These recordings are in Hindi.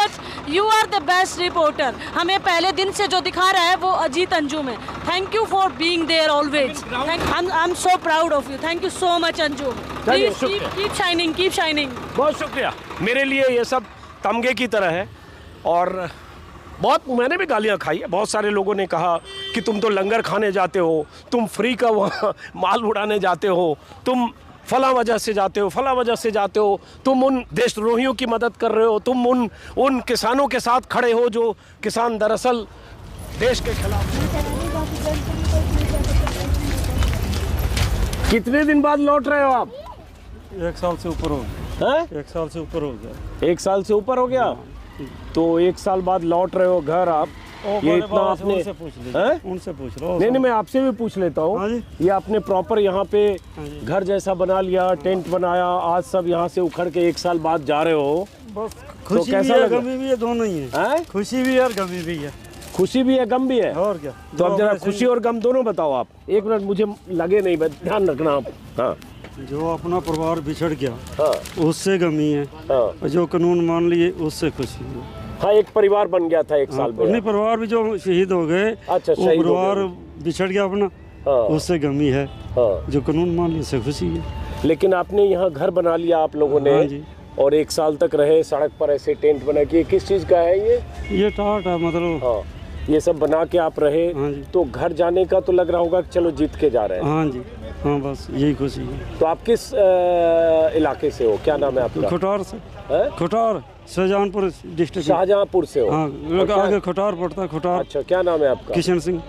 Much, you are the best reporter. हमें पहले दिन से जो दिखा रहा है वो अजीत अंजुम है। Thank you for being there always. I am so proud of you. Thank you so much Anjum. Please keep shining, keep shining. बहुत शुक्रिया। मेरे लिए ये सब तमगे की तरह है और बहुत मैंने भी गालियाँ खाई है। बहुत सारे लोगों ने कहा कि तुम तो लंगर खाने जाते हो, तुम फ्री का वहाँ माल उड़ाने जाते हो, तुम फला वजह से जाते हो, फला वजह से जाते हो, तुम उन देशद्रोहियों की मदद कर रहे हो, तुम उन किसानों के साथ खड़े हो जो किसान दरअसल देश के खिलाफ। कितने दिन बाद लौट रहे हो आप? 1 साल से ऊपर हो गया। 1 साल से ऊपर हो गया। 1 साल से ऊपर हो गया। तो 1 साल बाद लौट रहे हो घर आप। ये इतना आपने उनसे पूछ लो। नहीं, मैं आपसे भी पूछ लेता हूँ। ये आपने प्रॉपर यहाँ पे घर जैसा बना लिया, टेंट बनाया, आज सब यहाँ से उखड़ के 1 साल बाद जा रहे हो। बस तो खुशी कैसा भी है, लगा? गमी भी है, दोनों ही है। खुशी भी है और गमी भी है। खुशी भी है, गम भी है। और क्या? तो अब जरा खुशी और गम दोनों बताओ आप। 1 मिनट मुझे लगे नहीं, ध्यान रखना आप। हाँ, जो अपना परिवार बिछड़ गया हाँ, उससे गमी है। हाँ, और जो कानून मान लिए उससे खुशी है। हाँ, एक परिवार बन गया था 1 साल में। अपने परिवार भी जो शहीद हो गए, अच्छा, वो शहीद हो परिवार गए। बिछड़ गया अपना, हाँ, उससे गमी है। हाँ। जो कानून मान लिए उससे खुशी है। लेकिन आपने यहाँ घर बना लिया आप लोगों ने। हाँ जी। और 1 साल तक रहे सड़क पर ऐसे टेंट बना के। किस चीज़ का है ये? टाट है मतलब। हाँ, ये सब बना के आप रहे। हाँ जी। तो घर जाने का तो लग रहा होगा कि चलो जीत के जा रहे हैं। हाँ जी, हाँ, बस यही खुशी है। तो आप किस इलाके से हो? क्या नाम है आपका? खुटार से। हैं? खुटार, शाहजहांपुर डिस्ट्रिक्ट। शाहजहांपुर से हो? हाँ, आगे खुटार पड़ता है। खुटार। अच्छा, क्या नाम है आपका? किशन सिंह।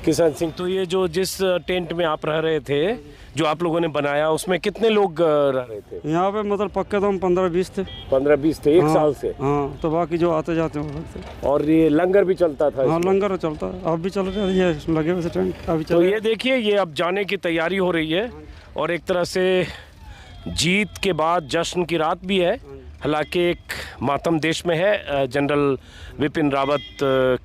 किशन सिंह। तो ये जो जिस टेंट में आप रह रहे थे, जो आप लोगों ने बनाया, उसमें कितने लोग रह रहे थे? यहाँ पे मतलब पक्के तो हम 15-20 थे। 15-20 थे 1 हाँ, साल से? हाँ, तो बाकी जो आते जाते वो लोग थे। और ये लंगर भी चलता था? हाँ, इसमें? लंगर चलता है, अब भी चल रहा है। ये लगे हुए टेंट अभी चल तो रहे ये देखिए, ये अब जाने की तैयारी हो रही है और एक तरह से जीत के बाद जश्न की रात भी है। हालांकि एक मातम देश में है जनरल विपिन रावत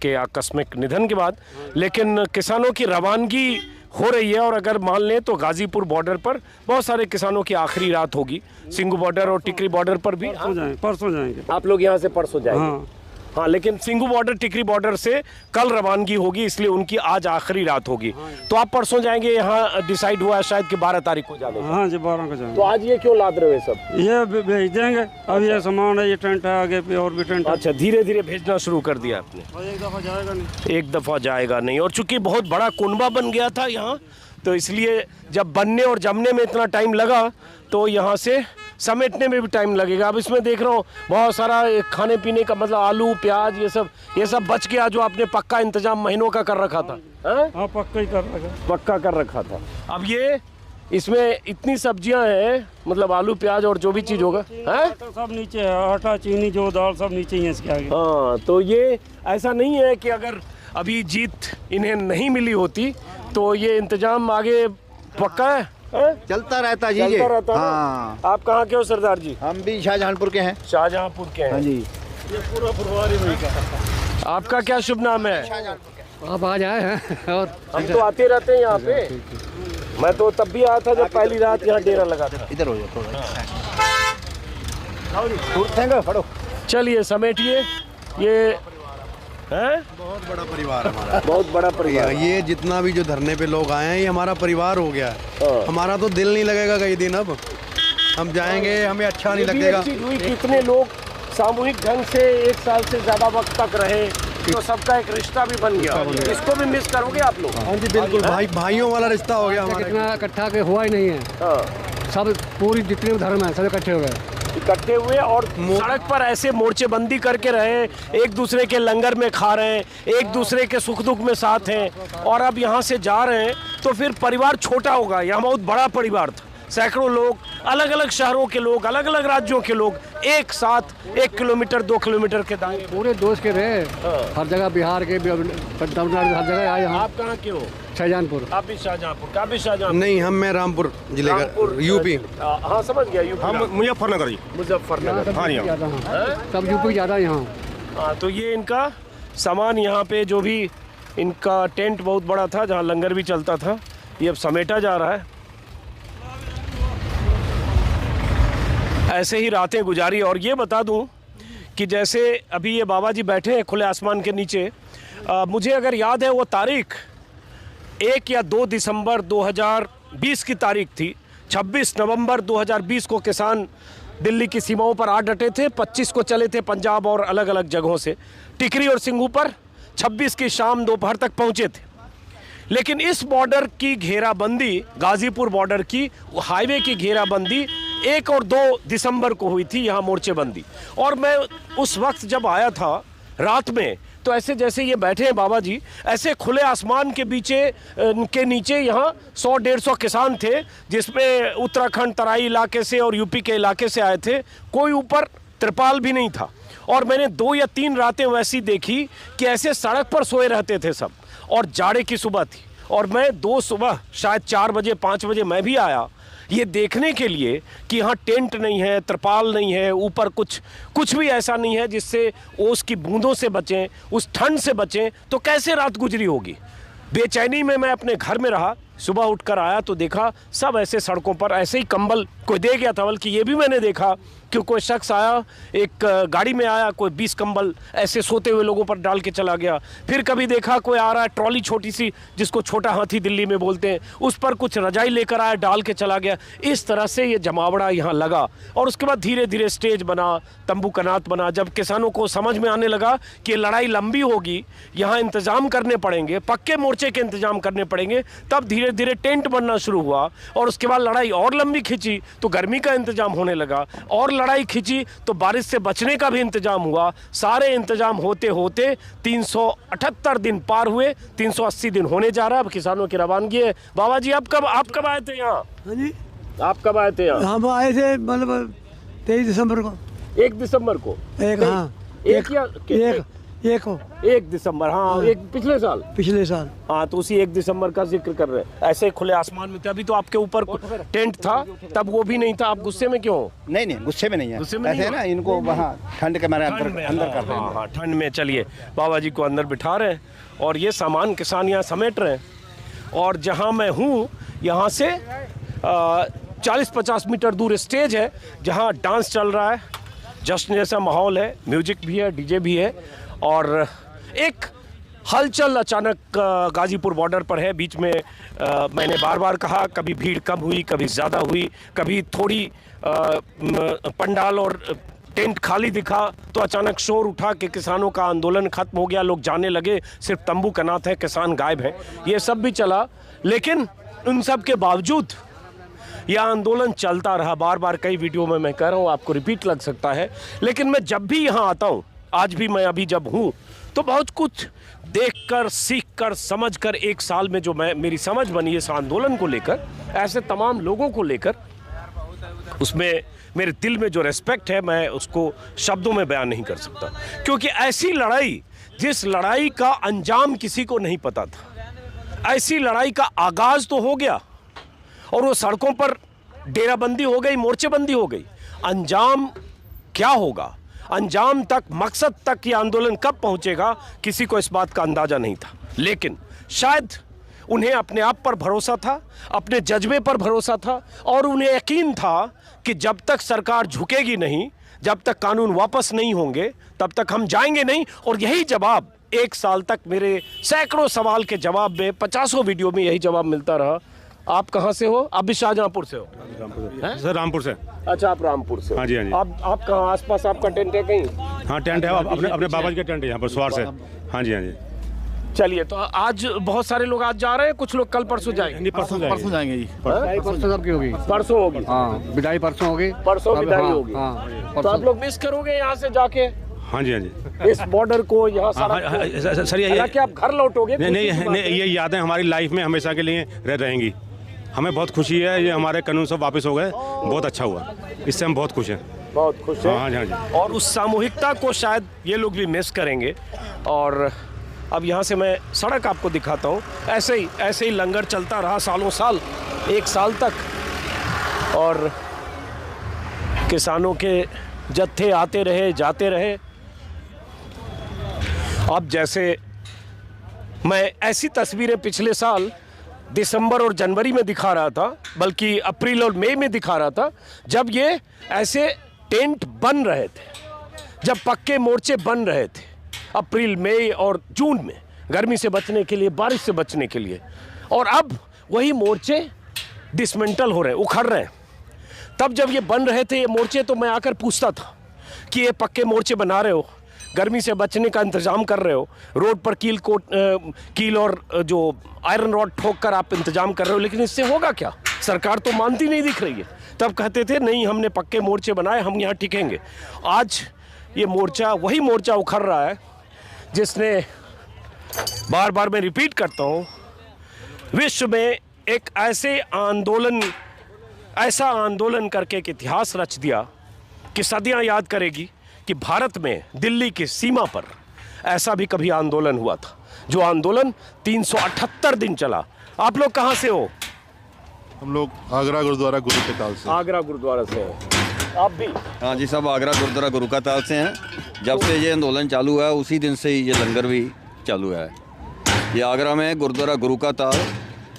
के आकस्मिक निधन के बाद, लेकिन किसानों की रवानगी हो रही है। और अगर मान लें तो गाजीपुर बॉर्डर पर बहुत सारे किसानों की आखिरी रात होगी। सिंगू बॉर्डर और टिकरी बॉर्डर पर भी। परसों जाएंगे आप लोग यहाँ से परसों जाएंगे? हाँ, हाँ, लेकिन सिंगू बॉर्डर टिकरी बॉर्डर से कल रवानगी होगी, इसलिए उनकी आज आखिरी रात होगी। तो आप परसों जाएंगे। यहाँ डिसाइड हुआ है शायद कि 12 तारीख को जाने का। हाँ जी, 12 को जाएंगे। तो आज ये क्यों लाद रहे हो सब? ये भेज देंगे। अब ये सामान है, ये टेंट है, आगे पे और भी टेंट है। अच्छा, धीरे धीरे भेजना शुरू कर दिया आपने? एक दफा जाएगा नहीं। एक दफा जाएगा नहीं। और चूंकि बहुत बड़ा कुनबा बन गया था यहाँ, तो इसलिए जब बनने और जमने में इतना टाइम लगा तो यहाँ से समेटने में भी टाइम लगेगा। अब इसमें देख रहा हूँ बहुत सारा खाने पीने का, मतलब आलू प्याज ये सब बच गया, जो आपने पक्का इंतजाम महीनों का कर रखा था। हाँ, पक्का ही कर रखा। पक्का कर रखा था। अब ये इसमें इतनी सब्जियां हैं, मतलब आलू प्याज और जो भी चीज़ होगा है सब नीचे है। आटा, चीनी, जो दाल सब नीचे ही है इसके आगे। हाँ, तो ये ऐसा नहीं है कि अगर अभी जीत इन्हें नहीं मिली होती तो ये इंतजाम आगे पक्का है? चलता रहता जी। चलता रहता है। हाँ। आप कहाँ के हो सरदार जी? हम भी शाहजहांपुर के हैं। शाहजहांपुर के हैं। हाँ जी। ये पूरा परिवार ही वही का। आपका क्या शुभ नाम है? आप आ जाए हैं। और हम तो आते रहते हैं यहाँ पे। मैं तो तब भी आया था जब पहली रात यहाँ डेरा लगा था। इधर हो जाओ थोड़ा। फड़ो। चलिए समेटिए। ये है बहुत बड़ा परिवार हमारा। बहुत बड़ा परिवार। ये जितना भी जो धरने पे लोग आए हैं, ये हमारा परिवार हो गया है। हमारा तो दिल नहीं लगेगा कई दिन। अब हम जाएंगे, हमें अच्छा नहीं लगेगा। कितने लोग सामूहिक ढंग से 1 साल से ज्यादा वक्त तक रहे, तो सबका एक रिश्ता भी बन गया। इसको भी मिस करोगे आप लोग? हाँ जी, बिल्कुल। भाइयों वाला रिश्ता हो गया हमारा। कितना इकट्ठा के हुआ ही नहीं है। सब पूरी जितने धर्म है सब इकट्ठे हो गए, इकट्ठे हुए और सड़क पर ऐसे मोर्चेबंदी करके रहे, एक दूसरे के लंगर में खा रहे हैं, एक दूसरे के सुख दुख में साथ हैं। और अब यहाँ से जा रहे हैं तो फिर परिवार छोटा होगा। यहाँ बहुत बड़ा परिवार था, सैकड़ों लोग, अलग अलग शहरों के लोग, अलग अलग राज्यों के लोग एक साथ 1 किलोमीटर 2 किलोमीटर के दायरे। पूरे दोस्त के रहे। हर जगह बिहार के, तमिलनाडु, हर जगह आए। आप कहाँ के हो? शाहजहांपुर। आप भी शाहजहांपुर? का भी शाहजहांपुर? नहीं, मैं रामपुर जिले का, यूपी। हाँ, समझ गया, यूपी। हम मुजफ्फरनगर जी। मुजफ्फरनगर। सब यूपी ज़्यादा यहाँ। हाँ, तो ये इनका सामान यहाँ पे, जो भी इनका टेंट बहुत बड़ा था जहाँ लंगर भी चलता था, ये अब समेटा जा रहा है। ऐसे ही रातें गुजारी। और ये बता दूं कि जैसे अभी ये बाबा जी बैठे हैं खुले आसमान के नीचे, मुझे अगर याद है वो तारीख 1 या 2 दिसंबर 2020 की तारीख थी। 26 नवंबर 2020 को किसान दिल्ली की सीमाओं पर आ डटे थे। 25 को चले थे पंजाब और अलग अलग जगहों से टिकरी और सिंघू पर। 26 की शाम दोपहर तक पहुंचे थे। लेकिन इस बॉर्डर की घेराबंदी, गाजीपुर बॉर्डर की हाईवे की घेराबंदी 1 और 2 दिसंबर को हुई थी, यहाँ मोर्चेबंदी। और मैं उस वक्त जब आया था रात में, तो ऐसे जैसे ये बैठे हैं बाबा जी, ऐसे खुले आसमान के नीचे यहाँ 100-150 किसान थे, जिसमें उत्तराखंड तराई इलाके से और यूपी के इलाके से आए थे। कोई ऊपर त्रिपाल भी नहीं था। और मैंने 2 या 3 रातें वैसी देखी कि ऐसे सड़क पर सोए रहते थे सब, और जाड़े की सुबह थी। और मैं 2 सुबह शायद 4 बजे 5 बजे मैं भी आया ये देखने के लिए कि यहाँ टेंट नहीं है, त्रिपाल नहीं है, ऊपर कुछ भी ऐसा नहीं है जिससे ओस की बूंदों से बचें, उस ठंड से बचें। तो कैसे रात गुजरी होगी। बेचैनी में मैं अपने घर में रहा। सुबह उठकर आया तो देखा सब ऐसे सड़कों पर ऐसे ही कंबल कोई दे गया था, बल्कि ये भी मैंने देखा कि कोई शख्स आया, एक गाड़ी में आया, कोई 20 कंबल ऐसे सोते हुए लोगों पर डाल के चला गया। फिर कभी देखा कोई आ रहा है ट्रॉली छोटी सी, जिसको छोटा हाथी दिल्ली में बोलते हैं, उस पर कुछ रजाई लेकर आया, डाल के चला गया। इस तरह से ये जमावड़ा यहाँ लगा। और उसके बाद धीरे धीरे स्टेज बना, तंबू कनात बना। जब किसानों को समझ में आने लगा कि लड़ाई लंबी होगी, यहाँ इंतजाम करने पड़ेंगे, पक्के मोर्चे के इंतजाम करने पड़ेंगे, तब धीरे धीरे टेंट बनना शुरू हुआ। और उसके बाद लड़ाई और लंबी खिंची तो गर्मी का इंतजाम होने लगा, और लड़ाई खिंची तो बारिश से बचने का भी इंतजाम हुआ। सारे इंतजाम होते होते 378 दिन पार हुए, 380 दिन होने जा रहा है। अब किसानों की रवानगी है। बाबा जी आप कब आए थे यहाँ? हाँ जी, आप कब आए थे यहाँ? हम आए थे मतलब 23 दिसंबर को। 1 दिसंबर को? हाँ, एक दिसंबर, हाँ, एक पिछले साल। हाँ, तो उसी 1 दिसंबर का जिक्र कर रहे हैं। ऐसे खुले आसमान में थे। अभी तो आपके ऊपर टेंट था, तब वो भी नहीं था। आप गुस्से में क्यों? नहीं, गुस्से में नहीं है। गुस्से में ऐसे है ना, इनको वहाँ ठंड के मारे अंदर कर रहे हैं। हाँ, ठंड में। चलिए बाबा जी को अंदर बिठा रहे हैं और ये सामान किसान यहाँ समेट रहे हैं। और जहाँ मैं हूँ यहाँ से 40-50 मीटर दूर स्टेज है, जहाँ डांस चल रहा है, जश्न जैसा माहौल है, म्यूजिक भी है, डीजे भी है। और एक हलचल अचानक गाजीपुर बॉर्डर पर है। बीच में मैंने बार बार कहा, कभी भीड़ कम हुई, कभी ज़्यादा हुई, कभी थोड़ी पंडाल और टेंट खाली दिखा, तो अचानक शोर उठा कि किसानों का आंदोलन खत्म हो गया, लोग जाने लगे, सिर्फ तंबू कनात है, किसान गायब है। ये सब भी चला, लेकिन उन सब के बावजूद यह आंदोलन चलता रहा। बार बार कई वीडियो में मैं कह रहा हूँ, आपको रिपीट लग सकता है, लेकिन मैं जब भी यहाँ आता हूँ, आज भी मैं अभी जब हूँ, तो बहुत कुछ देखकर, सीखकर, समझकर, 1 साल में जो मेरी समझ बनी इस आंदोलन को लेकर, ऐसे तमाम लोगों को लेकर, उसमें मेरे दिल में जो रेस्पेक्ट है, मैं उसको शब्दों में बयान नहीं कर सकता। क्योंकि ऐसी लड़ाई, जिस लड़ाई का अंजाम किसी को नहीं पता था, ऐसी लड़ाई का आगाज तो हो गया और वो सड़कों पर डेराबंदी हो गई, मोर्चेबंदी हो गई। अंजाम क्या होगा, अंजाम तक, मकसद तक ये आंदोलन कब पहुंचेगा, किसी को इस बात का अंदाजा नहीं था। लेकिन शायद उन्हें अपने आप पर भरोसा था, अपने जज्बे पर भरोसा था, और उन्हें यकीन था कि जब तक सरकार झुकेगी नहीं, जब तक कानून वापस नहीं होंगे, तब तक हम जाएंगे नहीं। और यही जवाब 1 साल तक मेरे सैकड़ों सवाल के जवाब में, 50 वीडियो में यही जवाब मिलता रहा। आप कहाँ से हो? आप भी शाहजहांपुर से हो? सर रामपुर से। अच्छा, आप रामपुर से हो। हाँ जी, हाँ जी। आप कहाँ, आसपास आपका टेंट है कहीं? हाँ, टेंट है, अपने बाबा जी का टेंट है यहाँ पर, स्वार से। हाँ जी, हाँ जी। चलिए, तो आज बहुत सारे लोग आज जा रहे हैं, कुछ लोग कल परसों जाएंगे। नहीं, परसों जाएंगे जी। परसों सबकी होगी। परसों होगी? हाँ, विदाई परसों होगी। परसों विदाई हाँ, होगी। हाँ, तो आप लोग मिस करोगे यहाँ से जाके हाँ जी, हाँ जी। इस बॉर्डर को, यहाँ सर ये आप घर लौटोगे? नहीं, ये यादें हमारी लाइफ में हमेशा के लिए रहेंगी। हमें बहुत खुशी है, ये हमारे कानून सब वापस हो गए, बहुत अच्छा हुआ, इससे हम बहुत खुश हैं। बहुत खुश हैं। हाँ जी, हाँ जी। और उस सामूहिकता को शायद ये लोग भी मिस करेंगे। और अब यहाँ से मैं सड़क आपको दिखाता हूँ। ऐसे ही लंगर चलता रहा सालों साल, 1 साल तक, और किसानों के जत्थे आते रहे, जाते रहे। अब जैसे मैं ऐसी तस्वीरें पिछले साल दिसंबर और जनवरी में दिखा रहा था, बल्कि अप्रैल और मई में दिखा रहा था, जब ये ऐसे टेंट बन रहे थे, जब पक्के मोर्चे बन रहे थे अप्रैल, मई और जून में, गर्मी से बचने के लिए, बारिश से बचने के लिए, और अब वही मोर्चे डिसमेंटल हो रहे हैं, उखड़ रहे हैं। तब जब ये बन रहे थे ये मोर्चे, तो मैं आकर पूछता था कि ये पक्के मोर्चे बना रहे हो, गर्मी से बचने का इंतज़ाम कर रहे हो, रोड पर कील और जो आयरन रॉड ठोक कर आप इंतज़ाम कर रहे हो, लेकिन इससे होगा क्या? सरकार तो मानती नहीं दिख रही है। तब कहते थे नहीं, हमने पक्के मोर्चे बनाए, हम यहाँ टिकेंगे। आज ये मोर्चा, वही मोर्चा उखड़ रहा है जिसने, बार बार मैं रिपीट करता हूँ, विश्व में एक ऐसा आंदोलन करके एक इतिहास रच दिया कि सदियां याद करेगी कि भारत में, दिल्ली की सीमा पर ऐसा भी कभी आंदोलन हुआ था, जो आंदोलन 378 दिन चला। आप लोग कहाँ से हो? हम लोग आगरा गुरुद्वारा गुरु के ताल से। आगरा गुरुद्वारा से हो आप भी? हाँ जी, सब आगरा गुरुद्वारा गुरु का ताल से हैं। जब से ये आंदोलन चालू हुआ है उसी दिन से ही ये लंगर भी चालू है। ये आगरा में गुरुद्वारा गुरु का ताल,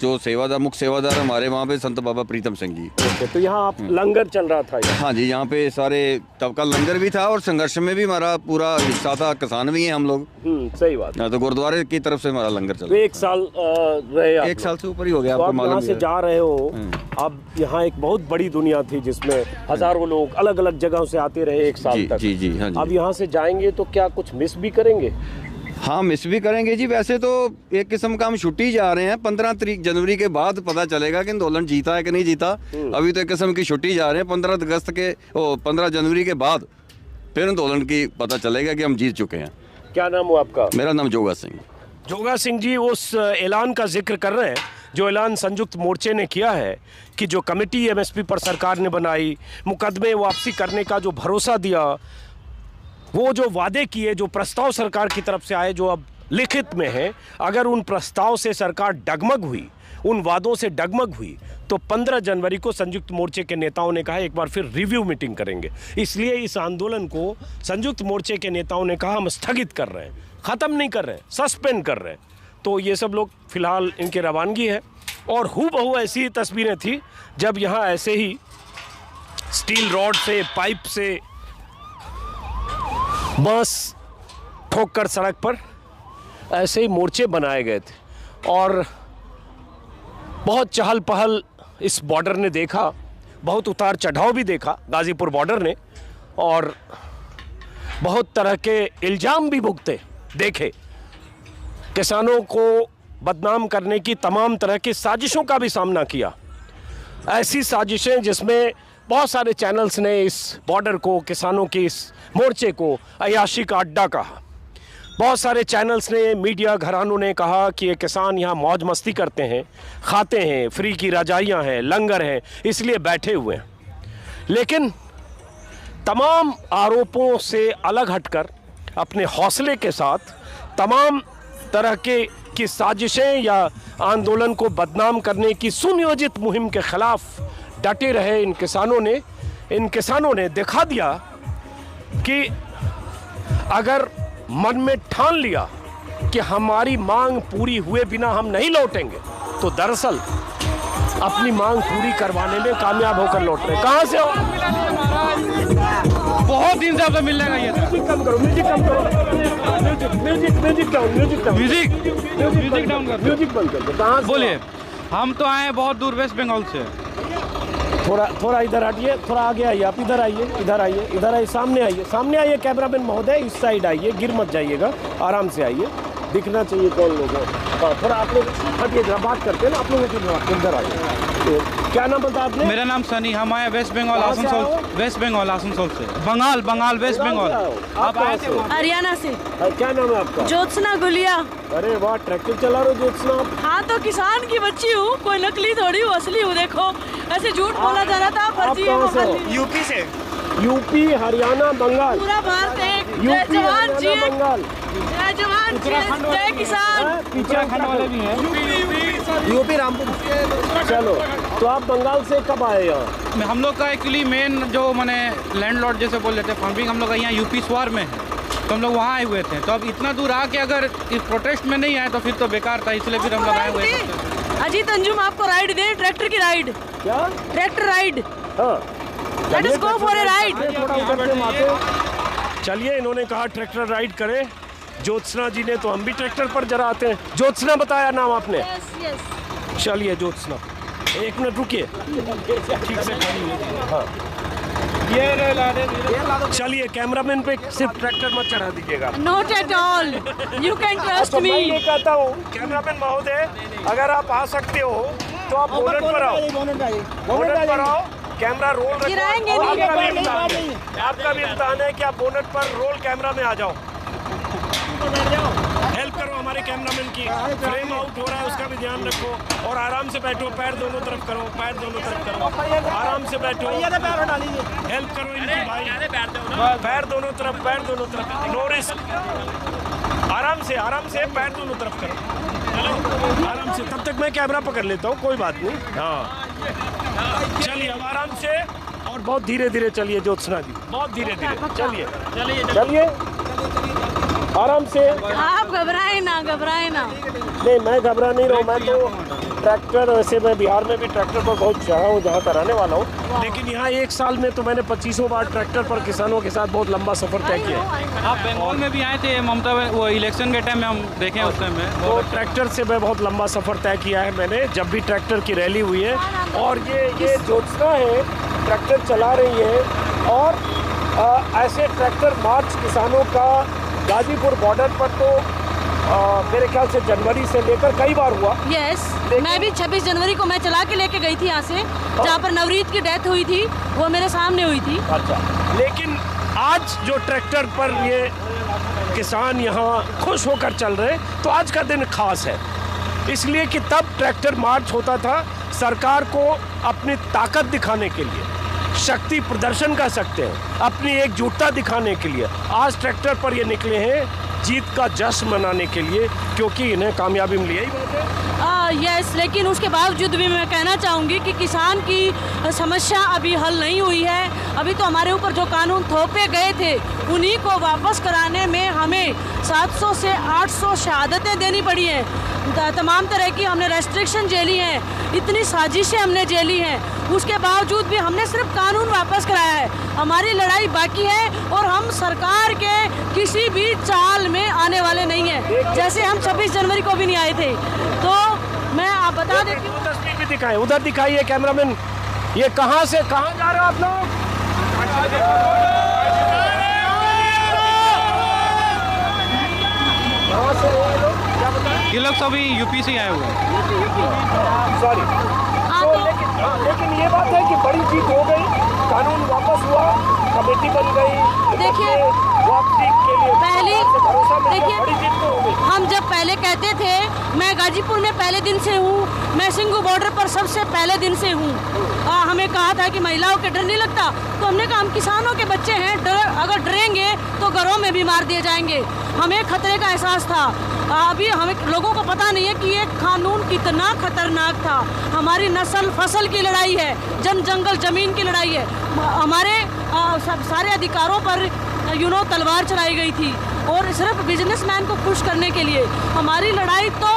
जो सेवादार, मुख्य सेवादार हमारे वहाँ पे संत बाबा प्रीतम सिंह जी। तो यहाँ आप लंगर चल रहा था? हाँ जी, यहाँ पे सारे तब का लंगर भी था और संघर्ष में भी हमारा पूरा हिस्सा था। किसान भी हैं हम लोग। सही बात। तो गुरुद्वारे की तरफ से हमारा लंगर चल रहा है। 1 साल रहे आप? 1 साल से ऊपर ही हो गया। तो आपको मालूम यहाँ से जा रहे हो, अब यहाँ एक बहुत बड़ी दुनिया थी जिसमें हजारों लोग अलग अलग जगहों से आते रहे 1 साल तक। जी जी, हाँ जी। अब यहाँ से जाएंगे तो क्या कुछ मिस भी करेंगे? हाँ, मिस भी करेंगे जी। वैसे तो एक किस्म का हम छुट्टी जा रहे हैं। 15 जनवरी के बाद पता चलेगा कि आंदोलन जीता है कि नहीं जीता। अभी तो एक किस्म की छुट्टी जा रहे हैं। 15 जनवरी के बाद फिर आंदोलन की पता चलेगा कि हम जीत चुके हैं। क्या नाम हो आपका? मेरा नाम जोगा सिंह। जोगा सिंह जी उस ऐलान का जिक्र कर रहे हैं जो ऐलान संयुक्त मोर्चे ने किया है कि जो कमेटी एमएसपी पर सरकार ने बनाई, मुकदमे वापसी करने का जो भरोसा दिया, वो जो वादे किए, जो प्रस्ताव सरकार की तरफ से आए, जो अब लिखित में है, अगर उन प्रस्ताव से सरकार डगमग हुई, उन वादों से डगमग हुई, तो 15 जनवरी को संयुक्त मोर्चे के नेताओं ने कहा एक बार फिर रिव्यू मीटिंग करेंगे। इसलिए इस आंदोलन को संयुक्त मोर्चे के नेताओं ने कहा हम स्थगित कर रहे हैं, ख़त्म नहीं कर रहे हैं, सस्पेंड कर रहे हैं। तो ये सब लोग फिलहाल इनकी रवानगी है। और हूबहू ऐसी तस्वीरें थी जब यहाँ ऐसे ही स्टील रॉड से, पाइप से, बांस ठोक कर सड़क पर ऐसे ही मोर्चे बनाए गए थे। और बहुत चहल पहल इस बॉर्डर ने देखा, बहुत उतार चढ़ाव भी देखा गाज़ीपुर बॉर्डर ने, और बहुत तरह के इल्ज़ाम भी भुगते देखे। किसानों को बदनाम करने की तमाम तरह की साजिशों का भी सामना किया। ऐसी साजिशें जिसमें बहुत सारे चैनल्स ने इस बॉर्डर को, किसानों के इस मोर्चे को अय्याशी का अड्डा कहा। बहुत सारे चैनल्स ने, मीडिया घरानों ने कहा कि ये किसान यहाँ मौज मस्ती करते हैं, खाते हैं, फ्री की रजाइयाँ हैं, लंगर हैं, इसलिए बैठे हुए हैं। लेकिन तमाम आरोपों से अलग हटकर अपने हौसले के साथ तमाम तरह की साजिशें या आंदोलन को बदनाम करने की सुनियोजित मुहिम के खिलाफ डटे रहे इन किसानों ने दिखा दिया कि अगर मन में ठान लिया कि हमारी मांग पूरी हुए बिना हम नहीं लौटेंगे, तो दरअसल अपनी मांग पूरी करवाने में कामयाब होकर लौट रहे। कहाँ से हो? बहुत दिन से आपसे मिलने का ये था। म्यूजिक कम करो, म्यूजिक कम करो, म्यूजिक डाउन कर, म्यूजिक बंद कर। कहाँ बोलिए। हम तो आए बहुत दूर, वेस्ट बंगाल से। थोड़ा इधर हटिए, थोड़ा आगे आइए, आप इधर आइए, सामने आइए कैमरामैन महोदय, इस साइड आइए, गिर मत जाइएगा, आराम से आइए, दिखना चाहिए कौन लोग हैं। हाँ, थोड़ा आप लोग हटिए, जरा बात करते हैं ना आप लोगों की, इधर आइए। तो क्या नाम बताया आपने? मेरा नाम सनी। हम आए वेस्ट बंगाल आसनसोल, से। बंगाल वेस्ट बंगाल। आप आए थे? हरियाणा से। क्या नाम है आपका? ज्योत्सना गुलिया। अरे वाह, ट्रैक्टर चला रहे हो ज्योत्सना? हाँ, तो किसान की बच्ची हूँ, कोई नकली थोड़ी हूँ, असली हूँ। देखो ऐसे झूठ बोला जा रहा था, फर्जी है। यूपी से। यूपी, हरियाणा, बंगाल, पूरा भारत एक। जय जवान, बंगाल, जय जवान, जय किसान। उत्तराखंड वाले भी हैं। यूपी रामपुर। चलो, तो आप बंगाल से कब आए यहाँ? हम लोग का एक्चुअली मेन जो मैंने लैंडलॉर्ड जैसे बोल लेते हैं, फार्मिंग हम लोग का यहाँ यूपी स्वार में है, तो हम लोग वहाँ आए हुए थे। तो अब इतना दूर आके अगर इस प्रोटेस्ट में नहीं आए तो फिर तो बेकार था, इसलिए फिर हम लोग आए हुए थे। अजीत अंजुम आपको राइड दे, ट्रैक्टर की राइड। क्या? Tractor ride. हाँ, let us go for a ride. थोड़ा उधर से माथे, चलिए, इन्होंने कहा ट्रैक्टर राइड करें। ज्योत्सना जी ने, तो हम भी ट्रैक्टर पर जरा आते हैं। ज्योत्सना बताया नाम आपने? Yes yes. चलिए ज्योत्सना, एक मिनट रुकिए, ठीक से खड़ी लीजिए। हाँ, चलिए, कैमरामैन पे सिर्फ ट्रैक्टर मत चढ़ा दीजिएगा। Not at all, you can trust मैं मी। ये कहता हूँ कैमरामैन महोदय, अगर आप आ सकते हो तो आप बोनट पर आओ, बोनट पर आओ, कैमरा रोल रखो। गिराएंगे और नहीं। आपका भी इम्तिहान है कि आप बोनट पर रोल कैमरा में आ जाओ। हेल्प करो हमारे कैमरामैन की, फ्रेम आउट हो रहा है उसका भी ध्यान रखो। और आराम से बैठो, पैर दोनों तरफ करो, पैर दोनों तरफ करो, आराम से बैठो। हेल्प करो इनकी भाई, पैर दोनों तरफ, पैर दोनों तरफ, नो रिस्क। आराम से पैर दोनों तरफ करो, आराम से। तब तक मैं कैमरा पकड़ लेता हूँ, कोई बात नहीं। हाँ, चलिए अब आराम से और बहुत धीरे धीरे चलिए ज्योत्सना जी, बहुत धीरे धीरे चलिए, आराम से। आप घबराए ना, घबराए ना। नहीं, मैं घबरा नहीं रहा हूँ। मैं तो ट्रैक्टर, वैसे मैं बिहार में भी ट्रैक्टर पर बहुत चढ़ा हूँ, जहाँ का रहने वाला हूँ, लेकिन यहाँ एक साल में तो मैंने 25 बार ट्रैक्टर पर किसानों के साथ बहुत लंबा सफर तय किया है। आप बंगाल में भी आए थे ममता, वो इलेक्शन के टाइम में हम देखे उस टाइम में। वो ट्रैक्टर से मैं बहुत लंबा सफर तय किया है मैंने, जब भी ट्रैक्टर की रैली हुई है। और ये ज्योत्सना है, ट्रैक्टर चला रही है। और ऐसे ट्रैक्टर मार्च किसानों का गाजीपुर बॉर्डर पर तो मेरे ख्याल से जनवरी से लेकर कई बार हुआ। यस, मैं भी 26 जनवरी को मैं चला के लेके गई थी यहाँ से, जहाँ पर नवरीत की डेथ हुई थी, वो मेरे सामने हुई थी। अच्छा, लेकिन आज जो ट्रैक्टर पर ये किसान यहाँ खुश होकर चल रहे, तो आज का दिन खास है, इसलिए कि तब ट्रैक्टर मार्च होता था सरकार को अपनी ताकत दिखाने के लिए, शक्ति प्रदर्शन कर सकते हैं, अपनी एकजुटता दिखाने के लिए। आज ट्रैक्टर पर ये निकले हैं जीत का जश्न मनाने के लिए, क्योंकि इन्हें कामयाबी मिली है। यस, लेकिन उसके बावजूद भी मैं कहना चाहूँगी कि किसान की समस्या अभी हल नहीं हुई है। अभी तो हमारे ऊपर जो कानून थोपे गए थे, उन्हीं को वापस कराने में हमें 700 से 800 शहादतें देनी पड़ी हैं। तमाम तरह की हमने रेस्ट्रिक्शन झेली हैं, इतनी साजिशें हमने झेली हैं, उसके बावजूद भी हमने सिर्फ कानून वापस कराया है। हमारी लड़ाई बाकी है और हम सरकार के किसी भी चाल में आने वाले नहीं हैं, जैसे हम 26 जनवरी को भी नहीं आए थे। तो मैं आप बता देती हूँ, तस्वीर भी दिखाएं, उधर दिखाइए कैमरामैन। ये कहाँ से कहाँ जा रहे हो आप लोग? कहाँ से हो ये लोग? क्या बताएं? ये लोग सभी यूपी से आए हुए हैं। सॉरी। तो लेकिन ये बात है कि बड़ी जीत हो गई, कानून वापस हुआ, कमेटी बन गई। देखिए, वापसी के लिए पहली भरोसा मिल गया, देखिए, बड़ी जीत तो हो गई। हम जब पहले कहते थे मैं गाजीपुर में पहले दिन से हूँ, मैं सिंगू बॉर्डर पर सबसे पहले दिन से हूँ, हमें कहा था कि महिलाओं के डर नहीं लगता, तो हमने कहा हम किसानों के बच्चे हैं, अगर डरेंगे तो घरों में भी मार दिए जाएंगे। हमें खतरे का एहसास था। अभी हमें लोगों को पता नहीं है कि ये कानून कितना खतरनाक था। हमारी नस्ल फसल की लड़ाई है, जंगल जमीन की लड़ाई है, हमारे सब सारे अधिकारों पर तलवार चलाई गई थी, और सिर्फ बिजनेसमैन को खुश करने के लिए हमारी लड़ाई। तो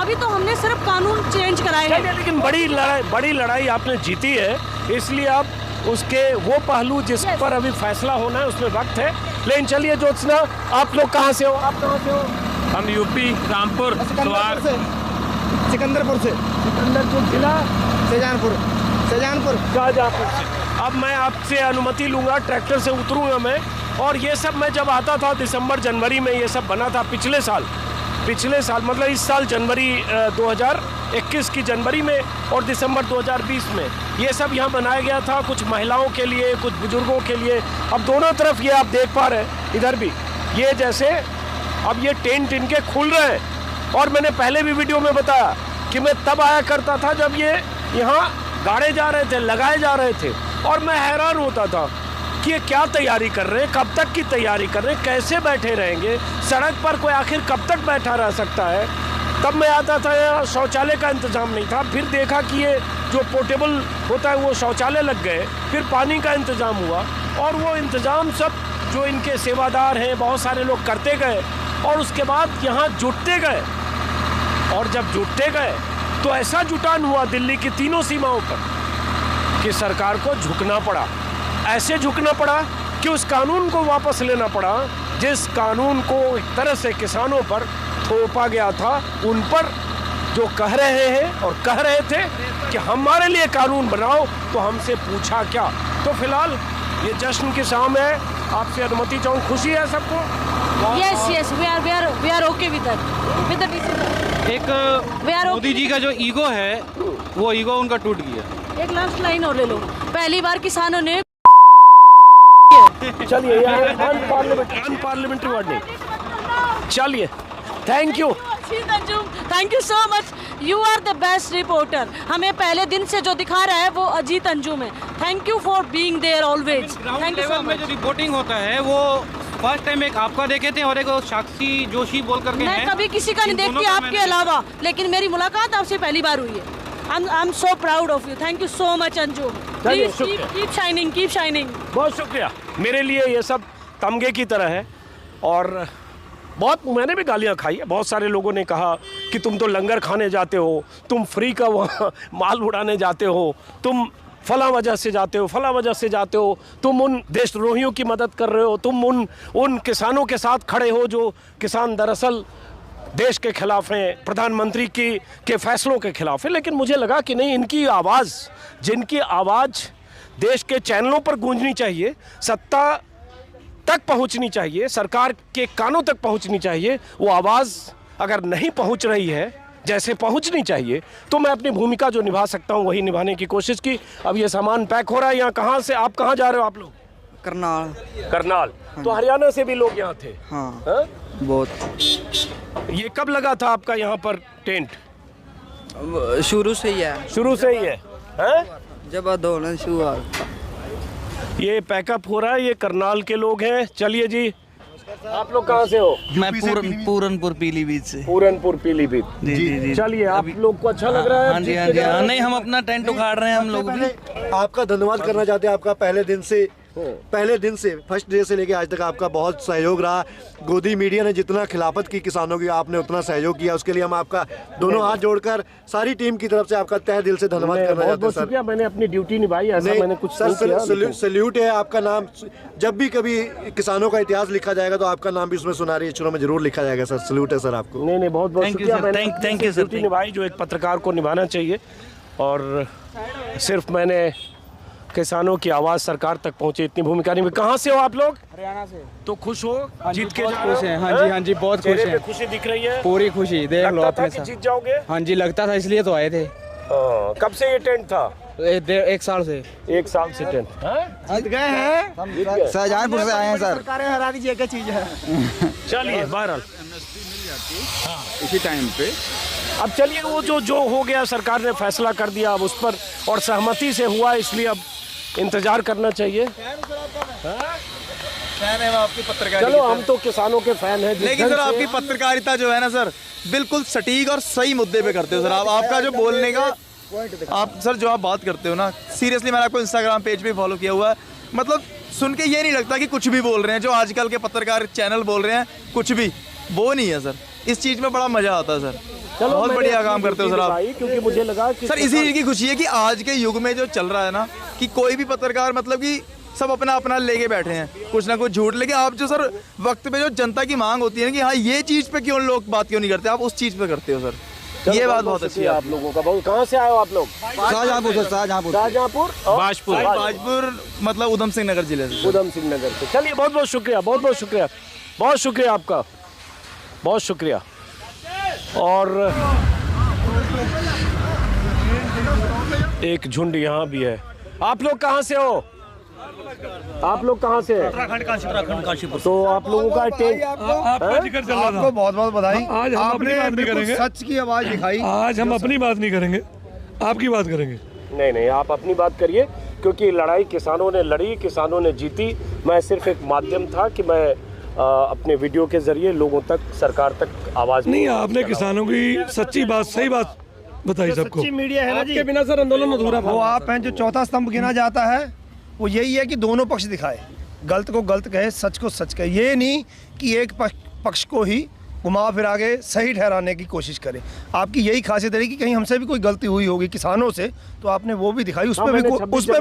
अभी तो हमने सिर्फ कानून चेंज कराए हैं, लेकिन बड़ी लड़ाई आपने जीती है, इसलिए अब उसके वो पहलू जिस पर अभी फैसला होना है उसमें वक्त है। लेकिन चलिए ज्योत्सना, आप लोग कहाँ से हो? आप कहाँ से हो? हम यूपी रामपुर सवार सिकंदरपुर से। सिकंदरपुर जिला शाहजहांपुर शाहजहांपुर से। अब मैं आपसे अनुमति लूंगा, ट्रैक्टर से उतरूंगा मैं। और ये सब मैं जब आता था दिसंबर जनवरी में, ये सब बना था पिछले साल मतलब इस साल जनवरी 2021 की जनवरी में और दिसंबर 2020 में ये सब यहाँ बनाया गया था, कुछ महिलाओं के लिए, कुछ बुजुर्गों के लिए। अब दोनों तरफ ये आप देख पा रहे हैं, इधर भी ये जैसे अब ये टेंट इनके खुल रहे हैं। और मैंने पहले भी वीडियो में बताया कि मैं तब आया करता था जब ये यहाँ गाड़े जा रहे थे, लगाए जा रहे थे, और मैं हैरान होता था कि ये क्या तैयारी कर रहे हैं, कब तक की तैयारी कर रहे हैं, कैसे बैठे रहेंगे सड़क पर, कोई आखिर कब तक बैठा रह सकता है। तब मैं आता था, यहाँ शौचालय का इंतज़ाम नहीं था, फिर देखा कि ये जो पोर्टेबल होता है वो शौचालय लग गए, फिर पानी का इंतज़ाम हुआ, और वो इंतज़ाम सब जो इनके सेवादार हैं बहुत सारे लोग करते गए, और उसके बाद यहाँ जुटते गए। और जब जुटते गए तो ऐसा जुटान हुआ दिल्ली की तीनों सीमाओं पर कि सरकार को झुकना पड़ा। ऐसे झुकना पड़ा कि उस कानून को वापस लेना पड़ा जिस कानून को एक तरह से किसानों पर थोपा गया था, उन पर जो कह रहे हैं और कह रहे थे कि हमारे लिए कानून बनाओ, तो हमसे पूछा क्या। तो फिलहाल ये जश्न की शाम है, आपसे अनुमति चाहूँ, खुशी है सबको? Yes, we are okay with that decision. एक मोदी जी का जो ईगो है, वो ईगो उनका टूट गया। एक लास्ट लाइन और ले लो, पहली बार किसानों ने चलिए अनपार्लियामेंट्री वर्ड नहीं, चलिए thank you. Thank you so much, you are the best reporter. हमें पहले दिन से जो दिखा रहा है वो अजीत अंजुम है। Thank you for being there always. Thank you so much. जो रिपोर्टिंग होता है वो फर्स्ट टाइम एक आपका देखे थे और एक साक्षी जोशी बोल करके मैं कभी किसी का नहीं देखती आपके अलावा, लेकिन मेरी मुलाकात आपसे पहली बार हुई है। आई am so proud of you. Thank you so much Anjum. Please keep shining, keep shining. बहुत शुक्रिया। मेरे लिए ये सब तमगे की तरह है और बहुत मैंने भी गालियां खाई है। बहुत सारे लोगों ने कहा कि तुम तो लंगर खाने जाते हो, तुम फ्री का वहाँ माल उड़ाने जाते हो, तुम फला वजह से जाते हो, फला वजह से जाते हो, तुम उन देशद्रोहियों की मदद कर रहे हो, तुम उन किसानों के साथ खड़े हो जो किसान दरअसल देश के खिलाफ हैं, प्रधानमंत्री के फैसलों के खिलाफ है। लेकिन मुझे लगा कि नहीं, इनकी आवाज़, जिनकी आवाज़ देश के चैनलों पर गूंजनी चाहिए, सत्ता तक पहुंचनी चाहिए, सरकार के कानों तक पहुंचनी चाहिए, वो आवाज़ अगर नहीं पहुंच रही है जैसे पहुंचनी चाहिए, तो मैं अपनी भूमिका जो निभा सकता हूं वही निभाने की कोशिश की। अब ये सामान पैक हो रहा है। यहाँ कहाँ से, आप कहाँ जा रहे हो आप लोग? करनाल। तो हरियाणा से भी लोग यहाँ थे? हाँ, हा? बहुत। ये कब लगा था आपका यहाँ पर टेंट? शुरू से ही है। शुरू से ही है, है? जब आंदोलन शुरू हुआ। ये पैकअप हो रहा है, ये करनाल के लोग हैं। चलिए जी, आप लोग कहाँ से हो? मैं पूरनपुर पीलीभीत से। पूरनपुर पीलीभीत। जी। चलिए, आप लोग को अच्छा लग रहा है? हाँ जी। नहीं, हम अपना टेंट उखाड़ रहे हैं, हम लोग भी। आपका धन्यवाद करना चाहते हैं। आपका पहले दिन से फर्स्ट डे से लेके आज तक आपका बहुत सहयोग रहा। गोदी मीडिया ने जितना खिलाफत की किसानों की, आपने उतना सहयोग किया। उसके लिए हम आपका दोनों हाथ जोड़कर सारी टीम की तरफ से आपका तहे दिल से धन्यवाद करना चाहते हैं सर। मैंने अपनी ड्यूटी निभाई, ऐसा मैंने कुछ सर सल्यूट है। आपका नाम जब भी कभी किसानों का इतिहास लिखा जाएगा तो आपका नाम भी उसमें सुनहरी अक्षरों में जरूर लिखा जाएगा सर। सल्यूट है सर आपको। नहीं, बहुत बहुत शुक्रिया। Thank you sir. ड्यूटी निभाई जो एक पत्रकार को निभाना चाहिए, और सिर्फ मैंने किसानों की आवाज़ सरकार तक पहुंचे, इतनी भूमिका नहीं। कहाँ से हो आप लोग? हरियाणा से। तो खुश हो? जीत के बहुत खुश हैं। हाँ जी, बहुत खुश हैं। खुशी दिख रही है, पूरी खुशी। देख लो अपने साथ। जीत जाओगे? हाँ जी, लगता था, इसलिए तो आए थे। कब से ये टेंट था? 1 साल से। 1 साल से टेंट। जीत गए हैं, शाहजहांपुर से आए हैं सर। सरकारें हरा दीजिए, क्या चीज है। चलिए, बहरहाल इसी टाइम पे अब चलिए, वो जो हो गया, सरकार ने फैसला कर दिया, अब उस पर और सहमति से हुआ, इसलिए अब इंतजार करना चाहिए। फैन है आपकी पत्रकारिता। चलो, हम तो किसानों के फैन हैं। लेकिन सर आपकी पत्रकारिता जो है ना सर, बिल्कुल सटीक और सही मुद्दे पे करते हो सर। आपका जो बोलने का, आप सर जो आप बात करते हो ना, सीरियसली मैंने आपको इंस्टाग्राम पेज पे फॉलो किया हुआ है। मतलब सुन के ये नहीं लगता कि कुछ भी बोल रहे हैं, जो आजकल के पत्रकार चैनल बोल रहे हैं, कुछ भी वो नहीं है सर। इस चीज़ में बड़ा मजा आता है सर। बहुत बढ़िया काम करते हो सर आप। क्योंकि मुझे लगा कि सर इसी चीज़ की खुशी है कि आज के युग में जो चल रहा है ना, कि कोई भी पत्रकार मतलब कि सब अपना लेके बैठे हैं, कुछ ना कुछ झूठ। लेकिन आप जो सर वक्त पे जो जनता की मांग होती है कि हाँ ये चीज़ पे क्यों लोग बात क्यों नहीं करते, आप उस चीज़ पे करते हो सर। ये बात बहुत अच्छी है आप लोगों का। बहुत कहाँ से आए हो आप लोग? शाहजहांपुर सर। शाहजहांपुर, बाजपुर मतलब उधम सिंह नगर जिले से। उधम सिंह नगर से। चलिए, बहुत बहुत शुक्रिया, बहुत बहुत शुक्रिया, बहुत शुक्रिया आपका, बहुत शुक्रिया। और एक झुंड यहाँ भी है। आप लोग कहाँ से हो? आप लोग कहाँ से? उत्तराखंड काशीपुर। तो आप लोगों का टेंट आपको बहुत बहुत बधाई। आज हम अपनी बात नहीं करेंगे, सच की आवाज दिखाई। आज हम अपनी बात नहीं करेंगे, आपकी बात करेंगे। नहीं, आप अपनी बात करिए, क्योंकि लड़ाई किसानों ने लड़ी, किसानों ने जीती। मैं सिर्फ एक माध्यम था कि मैं अपने वीडियो के जरिए लोगों तक, सरकार तक आवाज नहीं, आपने किसानों की सच्ची बात, सही बात बताई सबको। सच्ची मीडिया है ना जी, आपके बिना सर आंदोलन अधूरा। वो आप हैं जो चौथा स्तंभ गिना जाता है, वो यही है कि दोनों पक्ष दिखाए, गलत को गलत कहे, सच को सच कहे। ये नहीं कि एक पक्ष को ही घुमा फिरा के सही ठहराने की कोशिश करें। आपकी यही खासियत है कि कहीं हमसे भी कोई गलती हुई होगी किसानों से, तो आपने वो भी दिखाई, उस पर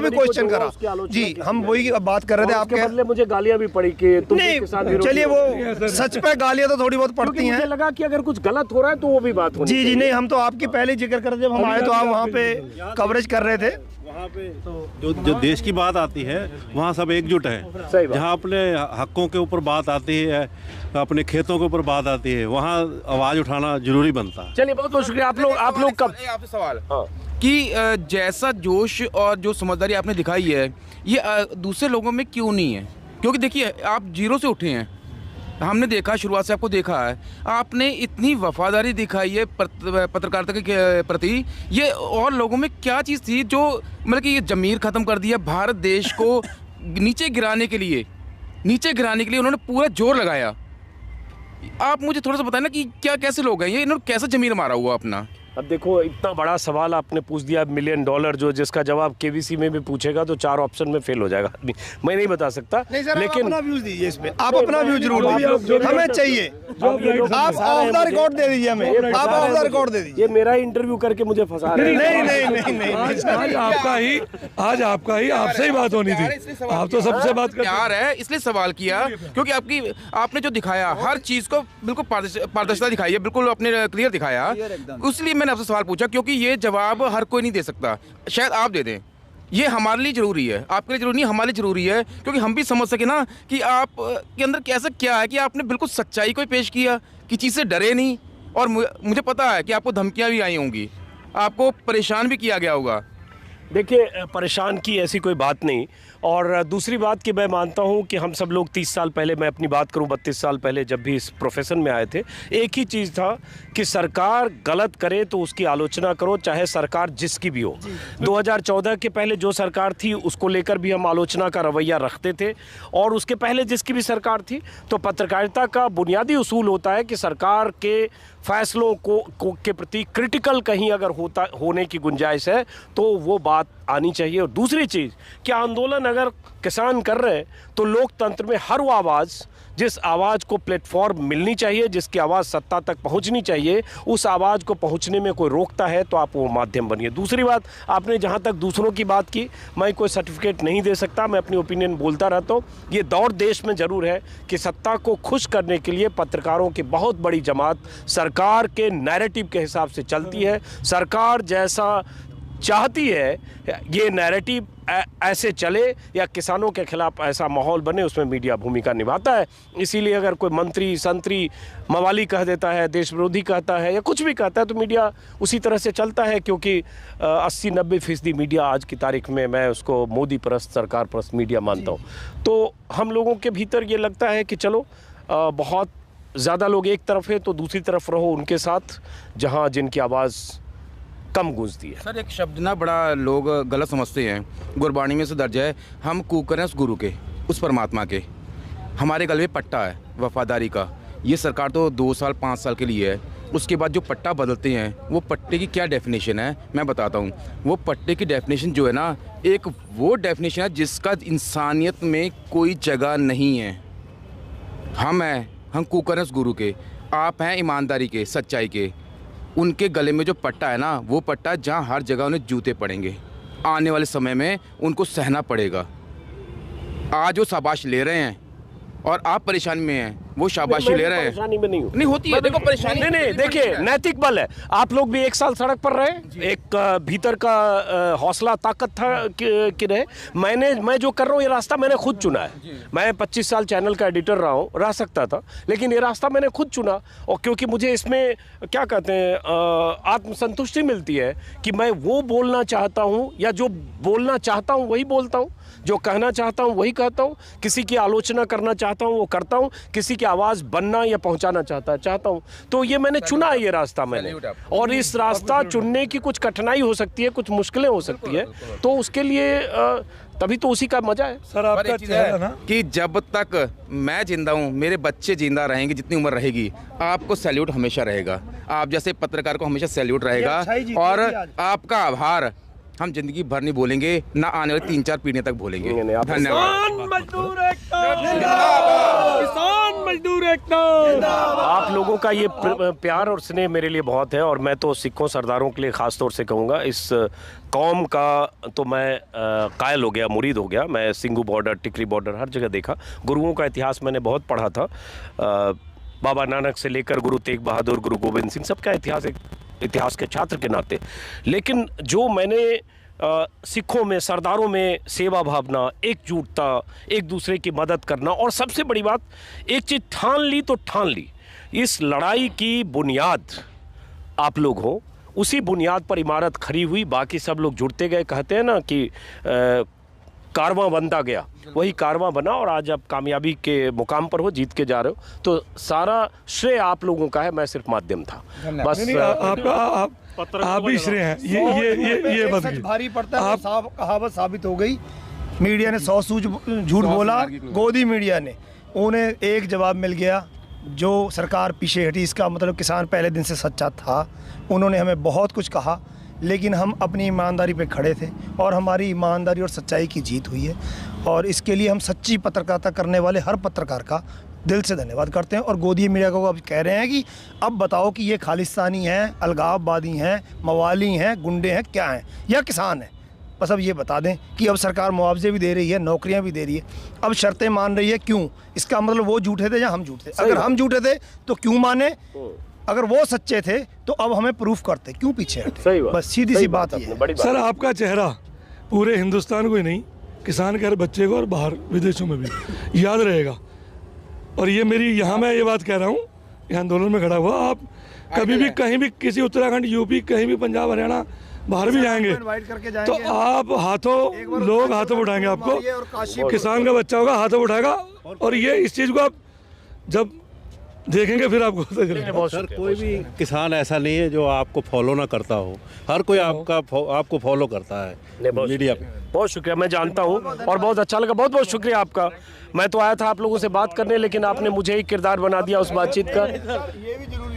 भी क्वेश्चन करा जी। हम वही बात कर रहे थे, आपके बदले मुझे गालियां भी पड़ी कि तुम नहीं, चलिए वो सच पे गालियां तो थोड़ी बहुत पड़ती हैं। मुझे लगा कि अगर कुछ गलत हो रहा है तो वो भी बात होनी जी नहीं, हम तो आपकी पहले जिक्र कर रहे थे, जब हम आए तो आप वहाँ पे कवरेज कर रहे थे। वहाँ पे तो जो देश की बात आती है वहाँ सब एकजुट है। जहाँ अपने हकों के ऊपर बात आती है, अपने खेतों के ऊपर बात आती है, वहाँ आवाज़ उठाना जरूरी बनता है। चलिए बहुत बहुत शुक्रिया। आप लोग कब आपसे सवाल कि जैसा जोश और जो समझदारी आपने दिखाई है ये दूसरे लोगों में क्यों नहीं है? क्योंकि देखिए आप जीरो से उठे हैं, हमने देखा, शुरुआत से आपको देखा है, आपने इतनी वफादारी दिखाई है पत्रकारिता के प्रति। ये और लोगों में क्या चीज़ थी जो मतलब कि ये जमीर ख़त्म कर दिया, भारत देश को नीचे गिराने के लिए उन्होंने पूरा जोर लगाया। आप मुझे थोड़ा सा बताएं ना कि क्या कैसे लोग हैं ये, इन्होंने कैसे जमीर मारा हुआ अपना? अब देखो, इतना बड़ा सवाल आपने पूछ दिया, $1 मिलियन जो जिसका जवाब केवीसी में भी पूछेगा तो 4 ऑप्शन में फेल हो जाएगा आदमी। मैं नहीं बता सकता, लेकिन अपना व्यूज दीजिए इसमें, आप अपना व्यू जरूर दीजिए, हमें चाहिए। आप ऑफ द रिकॉर्ड दे दीजिए हमें, आप ऑफ द रिकॉर्ड दे दीजिए। ये मेरा इंटरव्यू करके मुझे फंसा रहे हैं। नहीं। आज आपका ही आपसे ही बात होनी थी, आप तो सबसे बात प्यार है इसलिए सवाल किया, क्योंकि आपने जो दिखाया हर चीज को बिल्कुल पारदर्शिता दिखाई है, बिल्कुल आपने क्लियर दिखाया, इसलिए मैंने आपसे सवाल पूछा। क्योंकि ये जवाब हर कोई नहीं दे सकता, शायद आप दे दें, ये हमारे लिए जरूरी है, आपके लिए जरूरी नहीं, हमारे लिए जरूरी है, क्योंकि हम भी समझ सके ना कि आप के अंदर कैसा क्या है कि आपने बिल्कुल सच्चाई को पेश किया, कि चीज़ से डरे नहीं। और मुझे पता है कि आपको धमकियां भी आई होंगी, आपको परेशान भी किया गया होगा। देखिए, परेशान की ऐसी कोई बात नहीं। और दूसरी बात कि मैं मानता हूं कि हम सब लोग 30 साल पहले, मैं अपनी बात करूं 32 साल पहले जब भी इस प्रोफेशन में आए थे, एक ही चीज़ था कि सरकार गलत करे तो उसकी आलोचना करो, चाहे सरकार जिसकी भी हो। 2014 के पहले जो सरकार थी उसको लेकर भी हम आलोचना का रवैया रखते थे, और उसके पहले जिसकी भी सरकार थी। तो पत्रकारिता का बुनियादी उसूल होता है कि सरकार के फैसलों के प्रति क्रिटिकल कहीं अगर होने की गुंजाइश है तो वो बात आनी चाहिए। और दूसरी चीज़ कि आंदोलन अगर किसान कर रहे हैं तो लोकतंत्र में हर वो आवाज़, जिस आवाज़ को प्लेटफॉर्म मिलनी चाहिए, जिसकी आवाज़ सत्ता तक पहुंचनी चाहिए, उस आवाज़ को पहुंचने में कोई रोकता है तो आप वो माध्यम बनिए। दूसरी बात, आपने जहां तक दूसरों की बात की, मैं कोई सर्टिफिकेट नहीं दे सकता, मैं अपनी ओपिनियन बोलता रहता हूं। ये दौर देश में ज़रूर है कि सत्ता को खुश करने के लिए पत्रकारों की बहुत बड़ी जमात सरकार के नैरेटिव के हिसाब से चलती है। सरकार जैसा चाहती है ये नैरेटिव ऐसे चले या किसानों के खिलाफ ऐसा माहौल बने, उसमें मीडिया भूमिका निभाता है। इसीलिए अगर कोई मंत्री संतरी मवाली कह देता है, देश विरोधी कहता है या कुछ भी कहता है तो मीडिया उसी तरह से चलता है, क्योंकि 80-90% मीडिया आज की तारीख में मैं उसको मोदी परस्त, सरकार परस्त मीडिया मानता हूँ। तो हम लोगों के भीतर ये लगता है कि चलो बहुत ज़्यादा लोग एक तरफ है तो दूसरी तरफ रहो उनके साथ जहाँ जिनकी आवाज़ कम गूंजती है। सर, एक शब्द ना बड़ा लोग गलत समझते हैं, गुरबाणी में से दर्ज है, हम कूकर हैं उस गुरु के, उस परमात्मा के, हमारे गले में पट्टा है वफादारी का। ये सरकार तो 2 साल 5 साल के लिए है, उसके बाद जो पट्टा बदलते हैं वो पट्टे की क्या डेफिनेशन है मैं बताता हूँ। वो पट्टे की डेफिनेशन जो है ना, एक वो डेफिनेशन है जिसका इंसानियत में कोई जगह नहीं है। हम कूकर हैं उस गुरु के, आप हैं ईमानदारी के, सच्चाई के। उनके गले में जो पट्टा है ना, वो पट्टा जहाँ हर जगह उन्हें जूते पड़ेंगे, आने वाले समय में उनको सहना पड़ेगा। आज वो शाबाश ले रहे हैं और आप परेशानी में हैं, वो शाबाशी ले रहे हैं। परेशानी में नहीं होती है, देखो परेशानी नहीं, देखिए नैतिक बल है। आप लोग भी 1 साल सड़क पर रहे, एक भीतर का हौसला ताकत था कि रहे। मैं जो कर रहा हूँ ये रास्ता मैंने खुद चुना है। मैं 25 साल चैनल का एडिटर रहा हूँ, रह सकता था, लेकिन ये रास्ता मैंने खुद चुना। और क्योंकि मुझे इसमें क्या कहते हैं, आत्मसंतुष्टि मिलती है कि मैं वो बोलना चाहता हूँ या जो बोलना चाहता हूँ वही बोलता हूँ, जो कहना चाहता हूँ वही कहता हूँ, किसी की आलोचना करना चाहता हूँ वो करता हूँ, किसी की आवाज़ बनना या पहुँचाना चाहता हूँ। तो ये मैंने चुना है, ये रास्ता मैंने। और इस रास्ता चुनने की कुछ कठिनाई हो सकती है, कुछ मुश्किलें हो सकती है, तो उसके लिए तभी तो उसी का मजा है। सर आपका चेहरा ना कि जब तक मैं जिंदा हूँ, मेरे बच्चे जिंदा रहेंगे, जितनी उम्र रहेगी, आपको सैल्यूट हमेशा रहेगा। आप जैसे पत्रकार को हमेशा सैल्यूट रहेगा और आपका आभार हम जिंदगी भर नहीं भूलेंगे, ना आने वाली 3-4 पीढ़ियों तक भूलेंगे। धन्यवाद। किसान मजदूर एकता, आप लोगों का ये प्यार और स्नेह मेरे लिए बहुत है, और मैं तो सिखों सरदारों के लिए ख़ास तौर से कहूँगा, इस कौम का तो मैं कायल हो गया, मुरीद हो गया। मैं सिंघू बॉर्डर, टिकरी बॉर्डर हर जगह देखा। गुरुओं का इतिहास मैंने बहुत पढ़ा था, बाबा नानक से लेकर गुरु तेग बहादुर, गुरु गोविंद सिंह, सबका इतिहास के छात्र के नाते। लेकिन जो मैंने सिखों में, सरदारों में सेवा भावना, एकजुटता, एक दूसरे की मदद करना, और सबसे बड़ी बात, एक चीज़ ठान ली तो ठान ली, इस लड़ाई की बुनियाद आप लोग हो, उसी बुनियाद पर इमारत खड़ी हुई, बाकी सब लोग जुड़ते गए। कहते हैं ना कि कारवां बनता गया, वही कारवां बना, और आज आप कामयाबी के मुकाम पर हो, जीत के जा रहे हो, तो सारा श्रेय आप लोगों का है, मैं सिर्फ माध्यम था बस। आप भी श्रेय हैं। ये बात सच भारी पड़ता है, आप कहावत साबित हो गई। मीडिया ने 100 सूझ झूठ बोला, गोदी मीडिया ने, उन्हें एक जवाब मिल गया। जो सरकार पीछे हटी, इसका मतलब किसान पहले दिन से सच्चा था। उन्होंने हमें बहुत कुछ कहा, लेकिन हम अपनी ईमानदारी पे खड़े थे, और हमारी ईमानदारी और सच्चाई की जीत हुई है। और इसके लिए हम सच्ची पत्रकारिता करने वाले हर पत्रकार का दिल से धन्यवाद करते हैं। और गोदी मीडिया को अब कह रहे हैं कि अब बताओ कि ये खालिस्तानी हैं, अलगाववादी हैं, मवाली हैं, गुंडे हैं, क्या हैं, या किसान हैं। बस अब ये बता दें कि अब सरकार मुआवजे भी दे रही है, नौकरियां भी दे रही है, अब शर्तें मान रही है। क्यों? इसका मतलब वो झूठे थे या हम झूठे थे? अगर हम झूठे थे तो क्यों माने? अगर वो सच्चे थे तो अब हमें प्रूफ करते, क्यों पीछे हटे? बस सीधी सी बात है। सर, आपका चेहरा पूरे हिंदुस्तान को ही नहीं, किसान के हर बच्चे को और बाहर विदेशों में भी याद रहेगा। और ये मेरी यहाँ मैं ये बात कह रहा हूँ, यहाँ आंदोलन में खड़ा हुआ, आप कभी भी कहीं भी किसी उत्तराखंड, यूपी, कहीं भी पंजाब, हरियाणा, बाहर भी जाएंगे तो आप लोग हाथों उठाएंगे आपको। किसान का बच्चा होगा, हाथों उठाएगा, और ये इस चीज़ को आप जब देखेंगे फिर आपको पता चलेगा। सर, कोई भी किसान ऐसा नहीं है जो आपको फॉलो ना करता हो, हर कोई आपको फॉलो करता है मीडिया पे। बहुत शुक्रिया, मैं जानता हूँ, और बहुत अच्छा लगा, बहुत बहुत शुक्रिया आपका। मैं तो आया था आप लोगों से बात करने, लेकिन आपने मुझे ही किरदार बना दिया उस बातचीत का।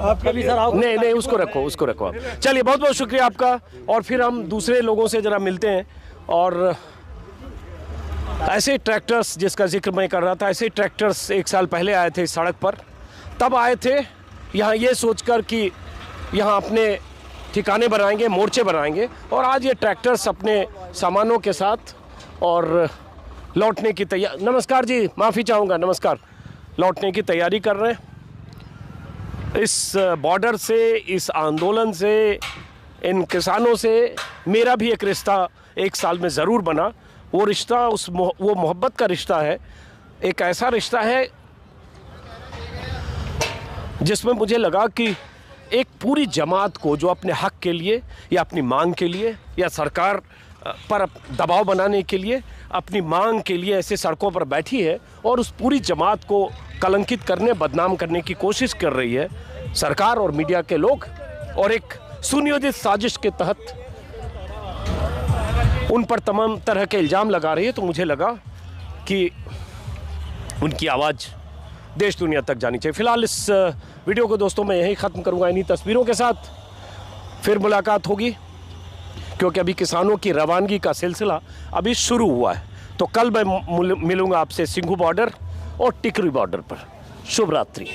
आपका भी सर, नहीं, उसको रखो आप। चलिए, बहुत बहुत शुक्रिया आपका। और फिर हम दूसरे लोगों से ज़रा मिलते हैं। और ऐसे ट्रैक्टर्स जिसका जिक्र मैं कर रहा था, ऐसे ट्रैक्टर्स 1 साल पहले आए थे इस सड़क पर। तब आए थे यहाँ ये सोचकर कि यहाँ अपने ठिकाने बनाएंगे, मोर्चे बनाएंगे, और आज ये ट्रैक्टर्स अपने सामानों के साथ और लौटने की तैयारी, नमस्कार जी, माफ़ी चाहूँगा, नमस्कार, लौटने की तैयारी कर रहे हैं। इस बॉर्डर से, इस आंदोलन से, इन किसानों से मेरा भी एक रिश्ता 1 साल में ज़रूर बना। वो रिश्ता वो मोहब्बत का रिश्ता है, एक ऐसा रिश्ता है जिसमें मुझे लगा कि एक पूरी जमात को जो अपने हक के लिए या अपनी मांग के लिए या सरकार पर दबाव बनाने के लिए, अपनी मांग के लिए ऐसे सड़कों पर बैठी है और उस पूरी जमात को कलंकित करने, बदनाम करने की कोशिश कर रही है सरकार और मीडिया के लोग, और एक सुनियोजित साजिश के तहत उन पर तमाम तरह के इल्ज़ाम लगा रही है। तो मुझे लगा कि उनकी आवाज़ देश दुनिया तक जानी चाहिए। फिलहाल इस वीडियो को दोस्तों मैं यहीं ख़त्म करूँगा, इन्हीं तस्वीरों के साथ। फिर मुलाकात होगी, क्योंकि अभी किसानों की रवानगी का सिलसिला अभी शुरू हुआ है। तो कल मैं मिलूँगा आपसे सिंघू बॉर्डर और टिकरी बॉर्डर पर। शुभ रात्रि।